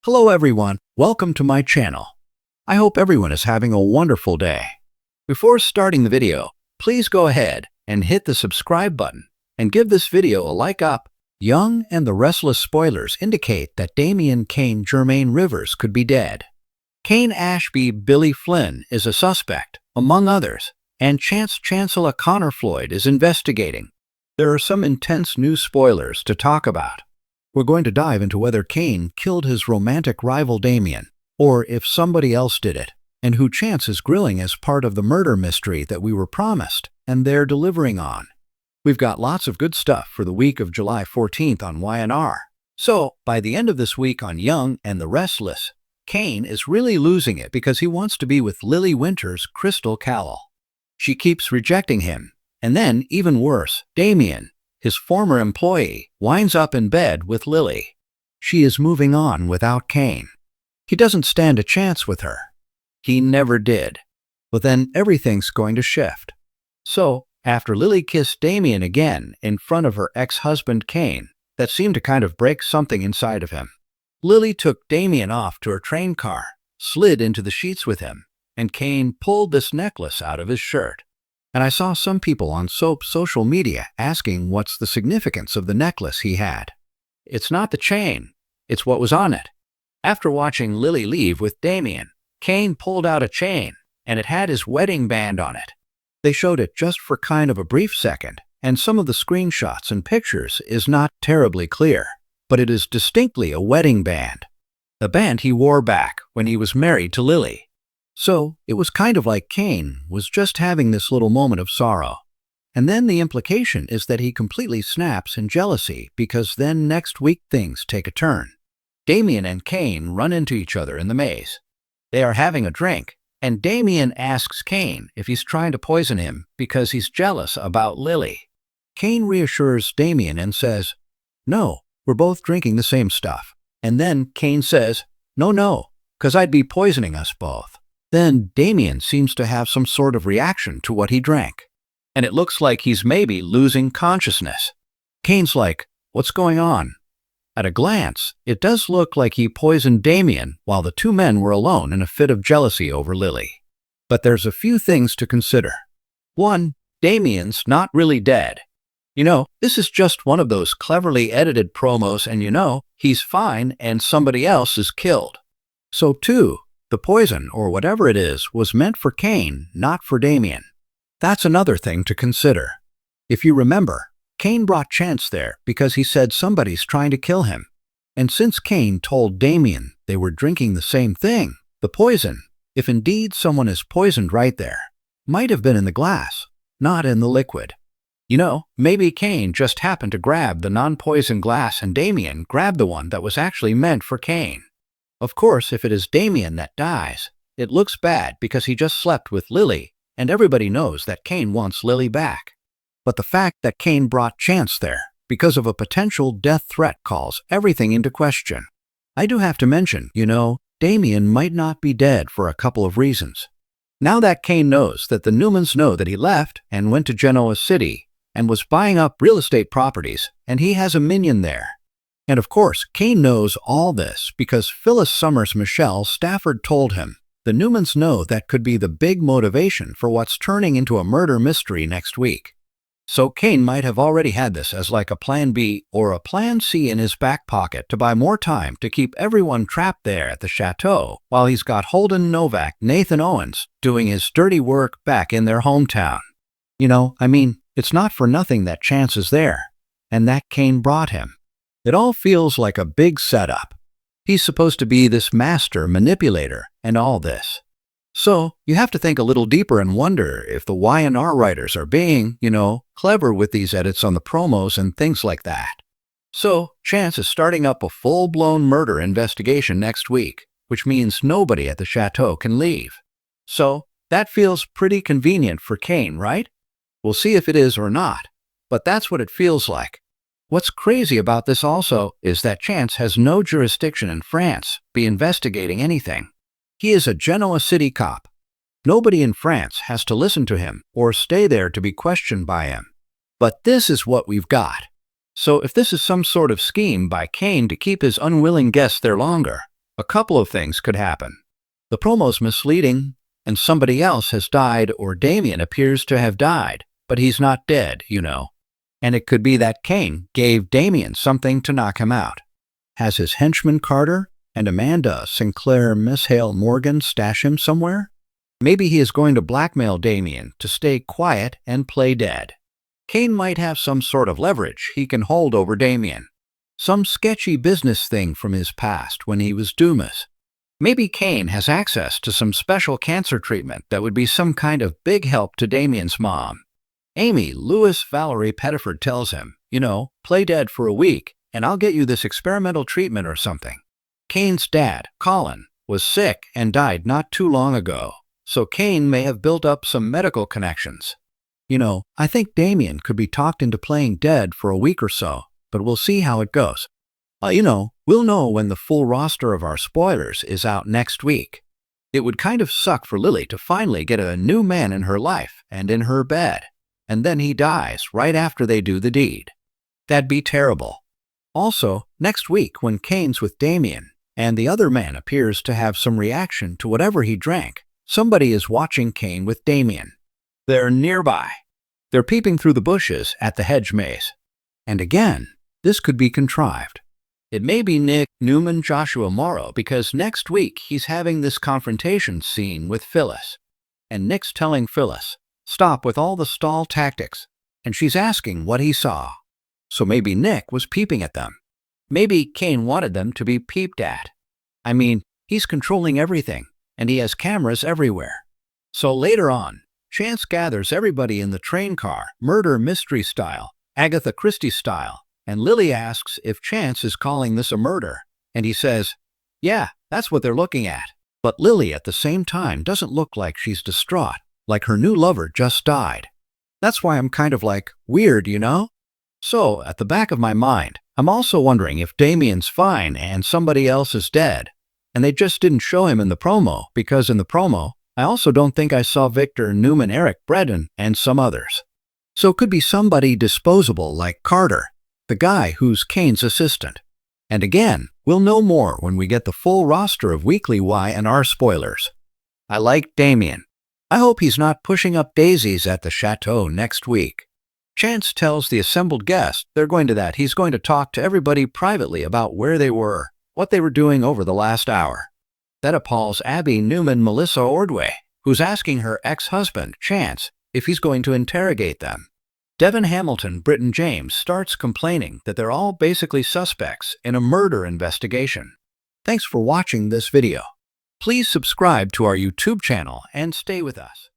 Hello everyone, welcome to my channel. I hope everyone is having a wonderful day. Before starting the video, please go ahead and hit the subscribe button and give this video a like up. Young and the Restless spoilers indicate that Damian Cain Jermaine Rivers could be dead. Cain Ashby Billy Flynn is a suspect, among others, and Chancellor Connor Floyd is investigating. There are some intense new spoilers to talk about. We're going to dive into whether Cain killed his romantic rival Damian, or if somebody else did it, and who Chance is grilling as part of the murder mystery that we were promised, and they're delivering on. We've got lots of good stuff for the week of July 14th on YNR. So, by the end of this week on Young and the Restless, Cain is really losing it because he wants to be with Lily Winter's Crystal Cowell. She keeps rejecting him, and then, even worse, Damian, his former employee, winds up in bed with Lily. She is moving on without Cain. He doesn't stand a chance with her. He never did. But then everything's going to shift. So, after Lily kissed Damian again in front of her ex-husband Cain, that seemed to kind of break something inside of him, Lily took Damian off to her train car, slid into the sheets with him, and Cain pulled this necklace out of his shirt. And I saw some people on social media asking what's the significance of the necklace he had. It's not the chain, it's what was on it. After watching Lily leave with Damian, Cain pulled out a chain, and it had his wedding band on it. They showed it just for kind of a brief second, and some of the screenshots and pictures is not terribly clear, but it is distinctly a wedding band. The band he wore back when he was married to Lily. So, it was kind of like Cain was just having this little moment of sorrow. And then the implication is that he completely snaps in jealousy because then next week things take a turn. Damian and Cain run into each other in the maze. They are having a drink, and Damian asks Cain if he's trying to poison him because he's jealous about Lily. Cain reassures Damian and says, "No, we're both drinking the same stuff." And then Cain says, No, 'cause I'd be poisoning us both." Then Damian seems to have some sort of reaction to what he drank, and it looks like he's maybe losing consciousness. Cain's like, "What's going on?" At a glance, it does look like he poisoned Damian while the two men were alone in a fit of jealousy over Lily. But there's a few things to consider. 1. Damian's not really dead. This is just one of those cleverly edited promos and he's fine and somebody else is killed. So 2. The poison, or whatever it is, was meant for Cain, not for Damian. That's another thing to consider. If you remember, Cain brought Chance there because he said somebody's trying to kill him. And since Cain told Damian they were drinking the same thing, the poison, if indeed someone is poisoned right there, might have been in the glass, not in the liquid. Maybe Cain just happened to grab the non-poison glass and Damian grabbed the one that was actually meant for Cain. Of course, if it is Damian that dies, it looks bad because he just slept with Lily, and everybody knows that Cain wants Lily back. But the fact that Cain brought Chance there because of a potential death threat calls everything into question. I do have to mention, Damian might not be dead for a couple of reasons. Now that Cain knows that the Newmans know that he left and went to Genoa City and was buying up real estate properties, and he has a minion there. And of course, Cain knows all this because Phyllis Summers Michelle Stafford told him. The Newmans know that could be the big motivation for what's turning into a murder mystery next week. So Cain might have already had this as like a plan B or a plan C in his back pocket to buy more time to keep everyone trapped there at the chateau while he's got Holden Novak, Nathan Owens, doing his dirty work back in their hometown. It's not for nothing that Chance is there, and that Cain brought him. It all feels like a big setup. He's supposed to be this master manipulator and all this. So, you have to think a little deeper and wonder if the YNR writers are being, clever with these edits on the promos and things like that. So, Chance is starting up a full-blown murder investigation next week, which means nobody at the chateau can leave. So, that feels pretty convenient for Cain, right? We'll see if it is or not, but that's what it feels like. What's crazy about this also is that Chance has no jurisdiction in France be investigating anything. He is a Genoa City cop. Nobody in France has to listen to him or stay there to be questioned by him. But this is what we've got. So if this is some sort of scheme by Cain to keep his unwilling guests there longer, A couple of things could happen. The promo's misleading, and somebody else has died, or Damian appears to have died, but he's not dead. And it could be that Cain gave Damian something to knock him out. Has his henchman Carter and Amanda Sinclair Miss Hale Morgan stash him somewhere? Maybe he is going to blackmail Damian to stay quiet and play dead. Cain might have some sort of leverage he can hold over Damian. Some sketchy business thing from his past when he was Dumas. Maybe Cain has access to some special cancer treatment that would be some kind of big help to Damian's mom. Amy Lewis Valerie Pettiford tells him, play dead for a week and I'll get you this experimental treatment or something. Cain's dad, Colin, was sick and died not too long ago, so Cain may have built up some medical connections. I think Damian could be talked into playing dead for a week or so, but we'll see how it goes. We'll know when the full roster of our spoilers is out next week. It would kind of suck for Lily to finally get a new man in her life and in her bed, and then he dies right after they do the deed. That'd be terrible. Also, next week when Cain's with Damian, and the other man appears to have some reaction to whatever he drank, somebody is watching Cain with Damian. They're nearby. They're peeping through the bushes at the hedge maze. And again, this could be contrived. It may be Nick Newman Joshua Morrow because next week he's having this confrontation scene with Phyllis. And Nick's telling Phyllis, stop with all the stall tactics, and she's asking what he saw. So maybe Nick was peeping at them. Maybe Cain wanted them to be peeped at. He's controlling everything, and he has cameras everywhere. So later on, Chance gathers everybody in the train car, murder mystery style, Agatha Christie style, and Lily asks if Chance is calling this a murder, and he says, yeah, that's what they're looking at. But Lily at the same time doesn't look like she's distraught, like her new lover just died. That's why I'm kind of weird. So, at the back of my mind, I'm also wondering if Damian's fine and somebody else is dead, and they just didn't show him in the promo, because in the promo, I also don't think I saw Victor Newman, Eric Bredin, and some others. So it could be somebody disposable like Carter, the guy who's Cain's assistant. And again, we'll know more when we get the full roster of weekly Y&R spoilers. I like Damian. I hope he's not pushing up daisies at the chateau next week. Chance tells the assembled guests he's going to talk to everybody privately about where they were, what they were doing over the last hour. That appalls Abby Newman Melissa Ordway, who's asking her ex-husband, Chance, if he's going to interrogate them. Devin Hamilton Britton James starts complaining that they're all basically suspects in a murder investigation. Thanks for watching this video. Please subscribe to our YouTube channel and stay with us.